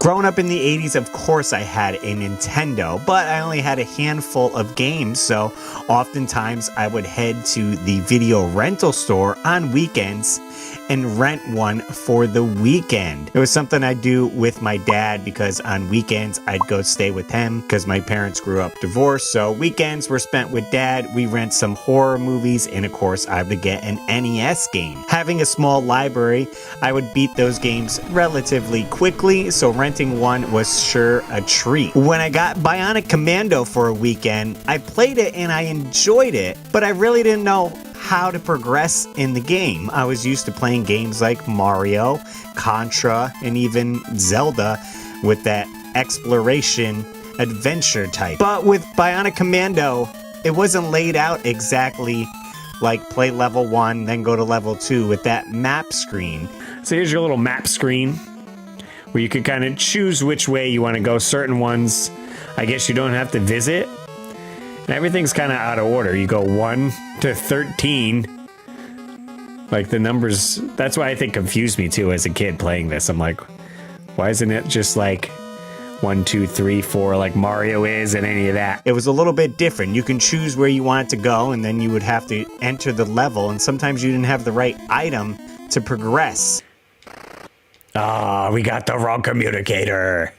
Growing up in the 80s, of course I had a Nintendo, but I only had a handful of games, so oftentimes I would head to the video rental store on weekends and rent one for the weekend. It was something I'd do with my dad because on weekends I'd go stay with him because my parents grew up divorced. So weekends were spent with dad. We rent some horror movies, and of course I would get an NES game. Having a small library, I would beat those games relatively quickly, so renting one was sure a treat. When I got Bionic Commando for a weekend, I played it and I enjoyed it, but I really didn't know how to progress in the game. I was used to playing games like Mario, Contra, and even Zelda with that exploration adventure type. But with Bionic Commando, it wasn't laid out exactly like play level 1, then go to level 2 with that map screen. So here's your little map screen where you can kind of choose which way you want to go. Certain ones, I guess you don't have to visit. And everything's kind of out of order. You go 1 to 13. Like the numbers, that's why I think confused me too as a kid playing this. I'm like, why isn't it just like 1, 2, 3, 4 like Mario is and any of that? It was a little bit different. You can choose where you want it to go, and then you would have to enter the level, and sometimes you didn't have the right item to progress. Ah, we got the wrong communicator.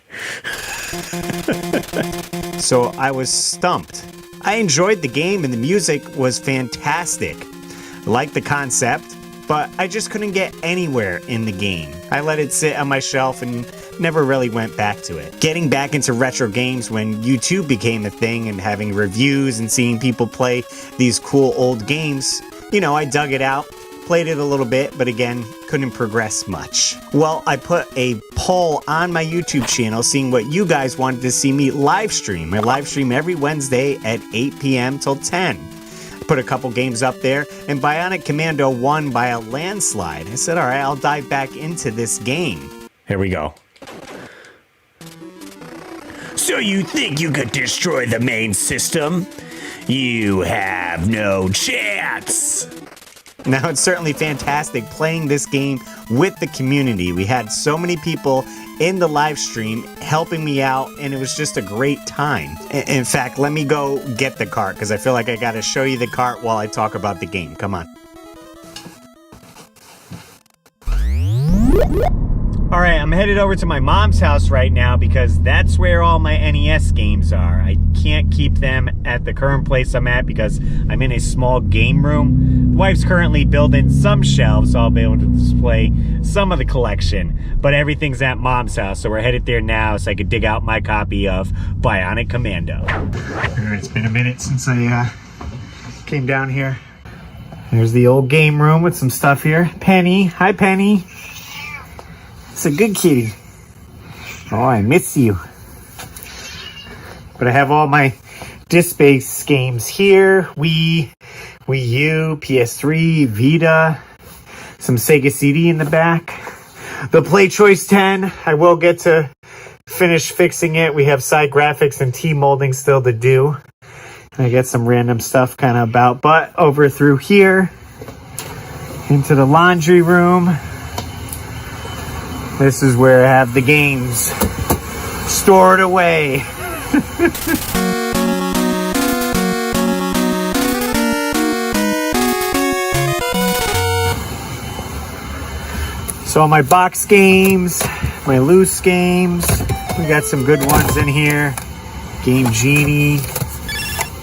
So I was stumped. I enjoyed the game and the music was fantastic. I liked the concept, but I just couldn't get anywhere in the game. I let it sit on my shelf and never really went back to it. Getting back into retro games when YouTube became a thing and having reviews and seeing people play these cool old games, you know, I dug it out, played it a little bit, but again, couldn't progress much. Well, I put a poll on my YouTube channel seeing what you guys wanted to see me live stream. I live stream every Wednesday at 8 p.m. till 10. Put a couple games up there, and Bionic Commando won by a landslide. I said, all right, I'll dive back into this game. Here we go. So you think you could destroy the main system? You have no chance. Now, it's certainly fantastic playing this game with the community. We had so many people in the live stream helping me out, and it was just a great time. In fact, let me go get the cart, because I feel like I got to show you the cart while I talk about the game. Come on. All right, I'm headed over to my mom's house right now because that's where all my NES games are. I can't keep them at the current place I'm at because I'm in a small game room. The wife's currently building some shelves, so I'll be able to display some of the collection. But everything's at mom's house, so we're headed there now so I could dig out my copy of Bionic Commando. It's been a minute since I came down here. There's the old game room with some stuff here. Penny, hi Penny. It's a good kitty. Oh, I miss you. But I have all my disc-based games here. Wii U, PS3, Vita, some Sega CD in the back. The Play Choice 10, I will get to finish fixing it. We have side graphics and T-molding still to do. And I get some random stuff kind of about. But over through here, into the laundry room. This is where I have the games stored away. So all my box games, my loose games, we got some good ones in here. Game Genie,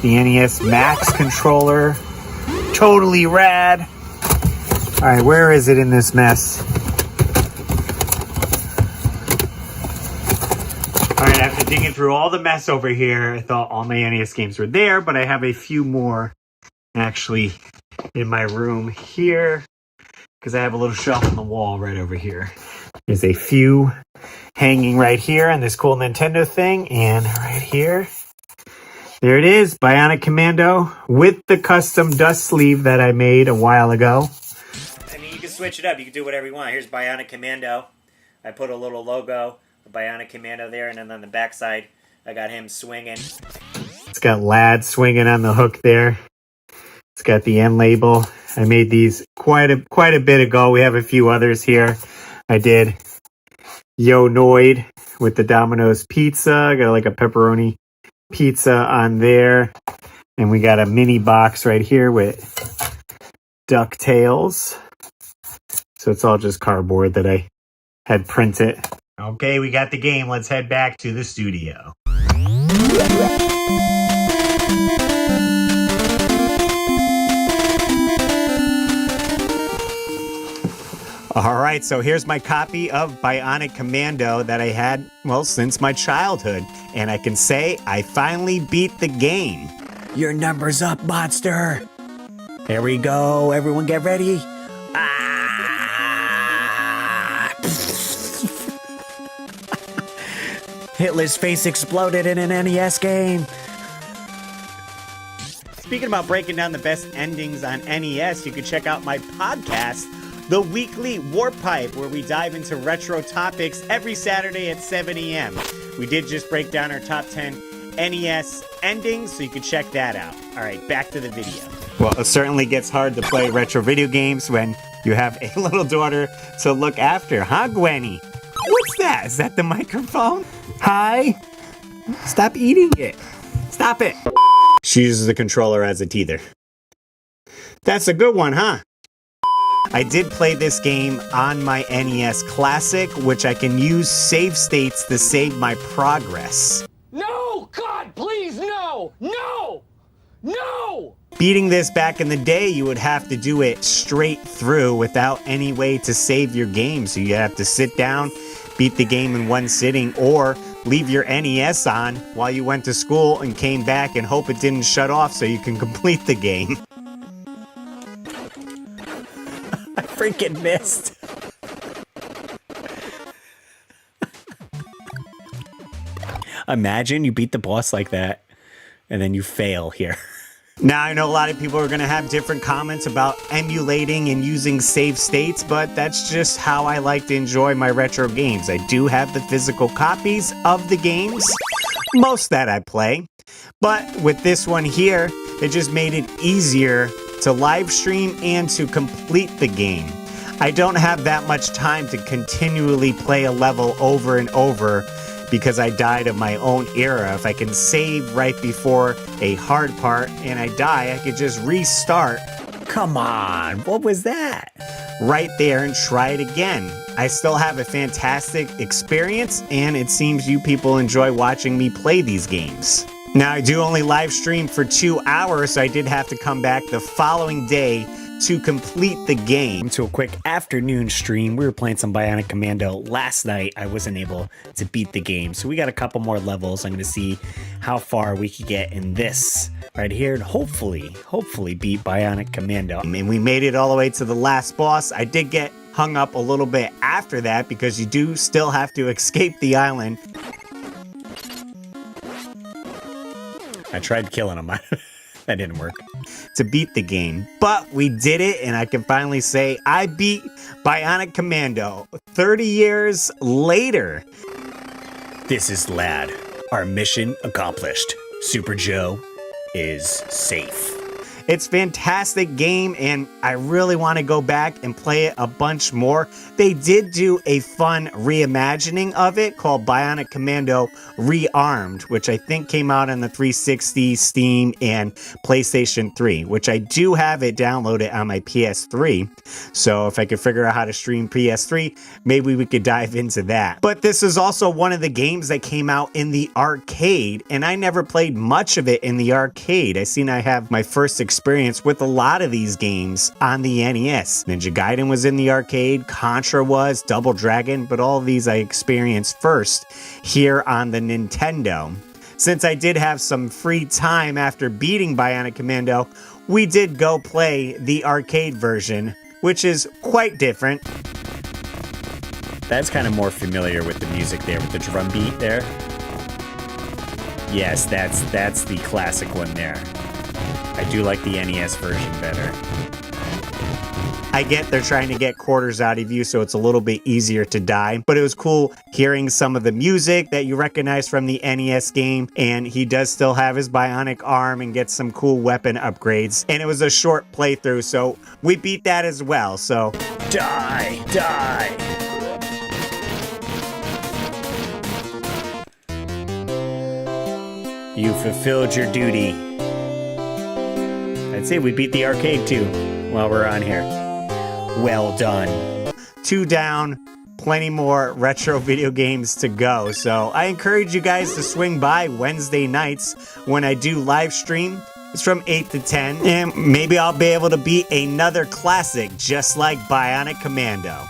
the NES Max controller, totally rad. All right, where is it in this mess? Alright, after digging through all the mess over here, I thought all my NES games were there, but I have a few more actually in my room here because I have a little shelf on the wall right over here. There's a few hanging right here on this cool Nintendo thing, and right here, there it is, Bionic Commando with the custom dust sleeve that I made a while ago. I mean, you can switch it up. You can do whatever you want. Here's Bionic Commando. I put a little logo, Bionic Commando there, and then on the back side, I got him swinging. It's got Lad swinging on the hook there. It's got the end label. I made these quite a bit ago. We have a few others here. I did Yo Noid with the Domino's pizza. Got like a pepperoni pizza on there. And we got a mini box right here with DuckTales. So it's all just cardboard that I had printed. Okay, we got the game. Let's head back to the studio. All right, so here's my copy of Bionic Commando that I had, well, since my childhood. And I can say I finally beat the game. Your number's up, monster. Here we go. Everyone get ready. Hitler's face exploded in an NES game. Speaking about breaking down the best endings on NES, you can check out my podcast, The Weekly Warp Pipe, where we dive into retro topics every Saturday at 7 a.m. We did just break down our top 10 NES endings, so you can check that out. All right, back to the video. Well, it certainly gets hard to play retro video games when you have a little daughter to look after, huh, Gwenny? What's that? Is that the microphone? Hi? Stop eating it. Stop it. She uses the controller as a teether. That's a good one, huh? I did play this game on my NES Classic, which I can use save states to save my progress. No! God, please, no! No! No! Beating this back in the day, you would have to do it straight through without any way to save your game. So you have to sit down, beat the game in one sitting, or leave your NES on while you went to school and came back and hope it didn't shut off so you can complete the game. I freaking missed. Imagine you beat the boss like that and then you fail here. Now, I know a lot of people are going to have different comments about emulating and using save states, but that's just how I like to enjoy my retro games. I do have the physical copies of the games, most that I play, but with this one here, it just made it easier to live stream and to complete the game. I don't have that much time to continually play a level over and over because I died of my own era. If I can save right before a hard part and I die, I could just restart. Come on, what was that? Right there and try it again. I still have a fantastic experience, and it seems you people enjoy watching me play these games. Now, I do only live stream for 2 hours, so I did have to come back the following day to complete the game. To a quick afternoon stream. We were playing some Bionic Commando last night. I wasn't able to beat the game, so we got a couple more levels. I'm going to see how far we could get in this right here, and hopefully beat Bionic Commando. And we made it all the way to the last boss. I did get hung up a little bit after that because you do still have to escape the island. I tried killing him. That didn't work. To beat the game. But we did it, and I can finally say I beat Bionic Commando 30 years later. This is Lad. Our mission accomplished. Super Joe is safe. It's a fantastic game, and I really want to go back and play it a bunch more. They did do a fun reimagining of it called Bionic Commando Rearmed, which I think came out on the 360, Steam, and PlayStation 3, which I do have it downloaded on my PS3. So if I could figure out how to stream PS3, maybe we could dive into that. But this is also one of the games that came out in the arcade, and I never played much of it in the arcade. I have my first experience with a lot of these games on the NES. Ninja Gaiden was in the arcade, Contra was, Double Dragon, but all of these I experienced first here on the Nintendo. Since I did have some free time after beating Bionic Commando, we did go play the arcade version, which is quite different. That's kind of more familiar with the music there, with the drum beat there. Yes, that's the classic one there. I do like the NES version better. I get they're trying to get quarters out of you, so it's a little bit easier to die, but it was cool hearing some of the music that you recognize from the NES game, and he does still have his bionic arm and gets some cool weapon upgrades, and it was a short playthrough, so we beat that as well, so die! You fulfilled your duty. I'd say we beat the arcade too while we're on here. Well done. 2 down, plenty more retro video games to go. So I encourage you guys to swing by Wednesday nights when I do live stream. It's from 8 to 10, and maybe I'll be able to beat another classic just like Bionic Commando.